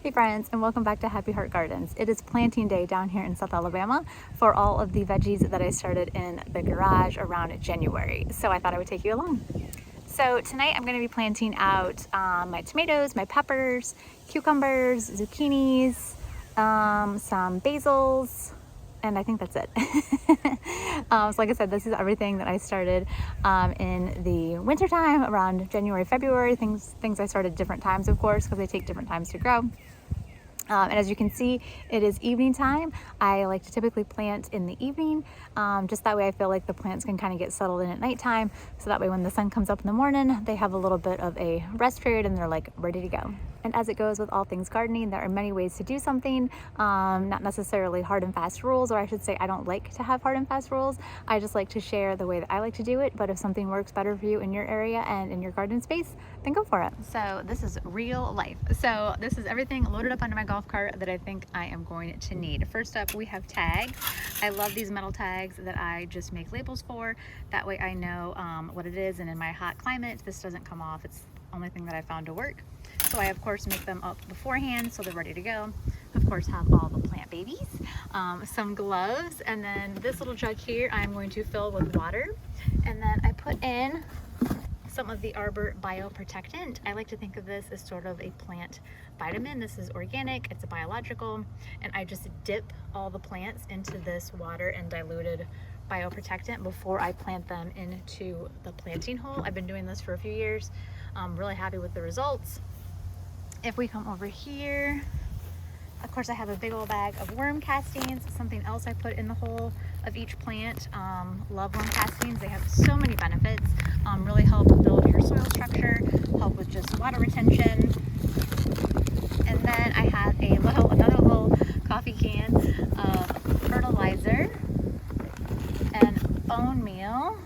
Hey friends, and welcome back to Happy Heart Gardens. It is planting day down here in South Alabama for all of the veggies that I started in the garage around January. So I thought I would take you along. So tonight I'm going to be planting out my tomatoes, my peppers, cucumbers, zucchinis, some basils, and I think that's it. So like I said, this is everything that I started in the wintertime around January, February. Things I started different times, of course, because they take different times to grow. And as you can see, it is evening time. I like to typically plant in the evening. Just that way I feel like the plants can kind of get settled in at nighttime. So that way when the sun comes up in the morning, they have a little bit of a rest period and they're like ready to go. And as it goes with all things gardening, there are many ways to do something, not necessarily hard and fast rules, or I should say I don't like to have hard and fast rules. I just like to share the way that I like to do it, but if something works better for you in your area and in your garden space, then go for it. So this is real life. So this is everything loaded up onto my golf cart that I think I am going to need. First up, we have tags. I love these metal tags that I just make labels for. That way I know what it is, and in my hot climate, this doesn't come off. It's the only thing that I found to work. So I of course make them up beforehand so they're ready to go. Of course have all the plant babies, some gloves, and then this little jug here I'm going to fill with water. And then I put in some of the Arber Bioprotectant. I like to think of this as sort of a plant vitamin. This is organic, it's a biological, and I just dip all the plants into this water and diluted bioprotectant before I plant them into the planting hole. I've been doing this for a few years. I'm really happy with the results. If we come over here, of course I have a big old bag of worm castings, something else I put in the hole of each plant. Love worm castings. They have so many benefits. Really help build your soil structure, help with just water retention. And then I have another little coffee can of fertilizer and bone meal.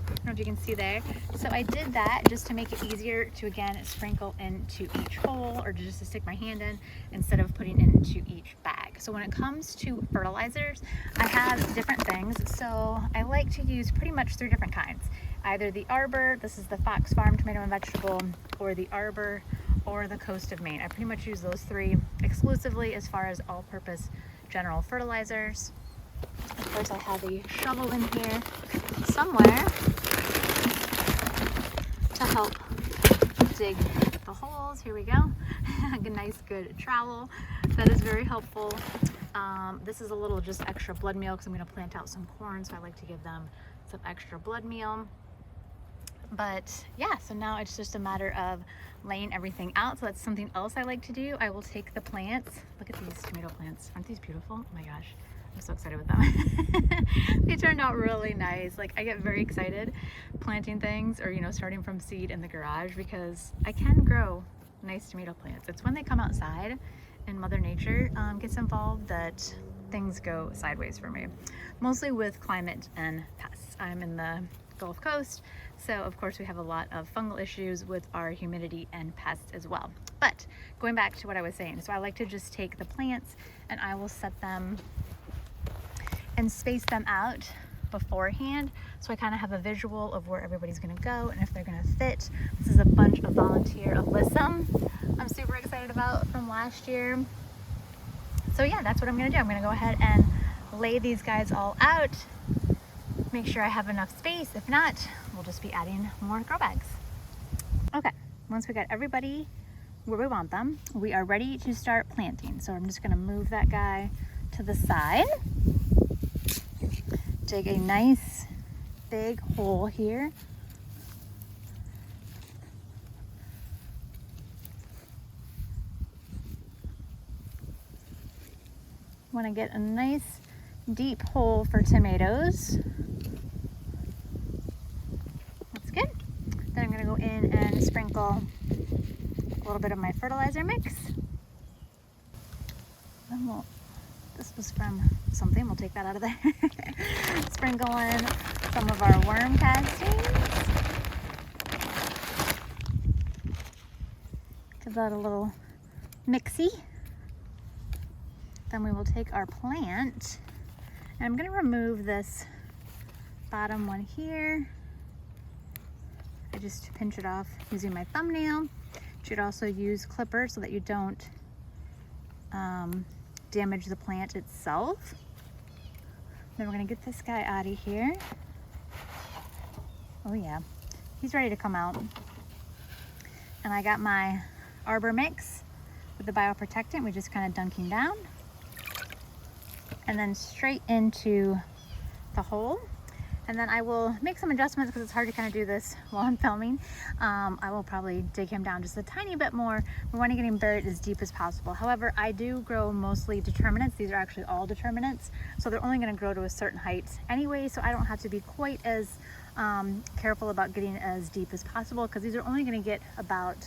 I don't know if you can see there. So I did that just to make it easier to, again, sprinkle into each hole, or just to stick my hand in instead of putting into each bag. So when it comes to fertilizers, I have different things. So I like to use pretty much 3 different kinds. Either the Arber, this is the Fox Farm tomato and vegetable, or the Arber, or the Coast of Maine. I pretty much use those 3 exclusively as far as all-purpose general fertilizers. Of course I have a shovel in here somewhere to help dig the holes. Here we go. A nice good trowel. That is very helpful. This is a little just extra blood meal because I'm going to plant out some corn, so I like to give them some extra blood meal. But yeah, so now it's just a matter of laying everything out. So that's something else I like to do. I will take the plants. Look at these tomato plants. Aren't these beautiful? Oh my gosh. I'm so excited with them. They turned out really nice. Like, I get very excited planting things, or starting from seed in the garage, because I can grow nice tomato plants. It's when they come outside and Mother Nature gets involved that things go sideways for me. Mostly with climate and pests. I'm in the Gulf Coast, so of course we have a lot of fungal issues with our humidity and pests as well. But going back to what I was saying, so I like to just take the plants and I will set them and space them out beforehand, so I kind of have a visual of where everybody's going to go and if they're going to fit. This is a bunch of volunteer alyssum I'm super excited about from last year. So yeah, that's what I'm going to do. I'm going to go ahead and lay these guys all out, make sure I have enough space. If not, we'll just be adding more grow bags. Okay, once we got everybody where we want them, we are ready to start planting. So I'm just going to move that guy to the side. Dig a nice big hole here. Want to get a nice deep hole for tomatoes. That's good. Then I'm going to go in and sprinkle a little bit of my fertilizer mix. And this was from something, we'll take that out of there. Sprinkle in some of our worm castings. Give that a little mixy. Then we will take our plant, and I'm going to remove this bottom one here. I just pinch it off using my thumbnail. You should also use clippers so that you don't damage the plant itself. Then we're gonna get this guy out of here. Oh yeah, he's ready to come out. And I got my Arbor mix with the bioprotectant. We just kind of dunking down. And then straight into the hole. And then I will make some adjustments because it's hard to kind of do this while I'm filming. I will probably dig him down just a tiny bit more. We want to get him buried as deep as possible. However, I do grow mostly determinants. These are actually all determinants. So they're only going to grow to a certain height anyway. So I don't have to be quite as careful about getting as deep as possible because these are only going to get about,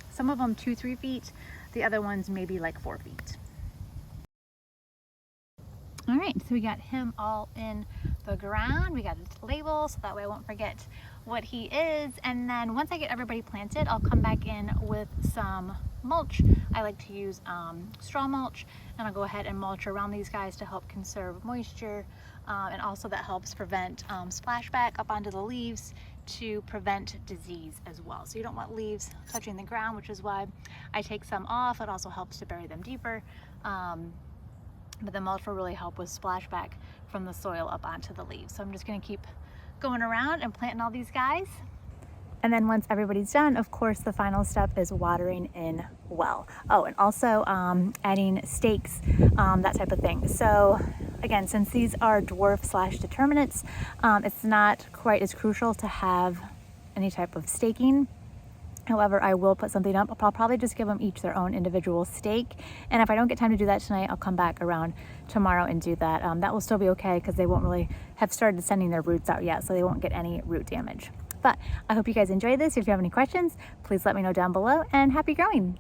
some of them 2-3 feet. The other ones maybe like 4 feet. All right, so we got him all in the ground. We got his label so that way I won't forget what he is. And then once I get everybody planted, I'll come back in with some mulch. I like to use straw mulch, and I'll go ahead and mulch around these guys to help conserve moisture. And also that helps prevent splashback up onto the leaves to prevent disease as well. So you don't want leaves touching the ground, which is why I take some off. It also helps to bury them deeper. But the mulch will really help with splashback from the soil up onto the leaves. So I'm just gonna keep going around and planting all these guys. And then once everybody's done, of course, the final step is watering in well. Oh, and also adding stakes, that type of thing. So again, since these are dwarf / determinants, it's not quite as crucial to have any type of staking. However, I will put something up. I'll probably just give them each their own individual stake. And if I don't get time to do that tonight, I'll come back around tomorrow and do that. That will still be okay because they won't really have started sending their roots out yet, so they won't get any root damage. But I hope you guys enjoyed this. If you have any questions, please let me know down below, and happy growing.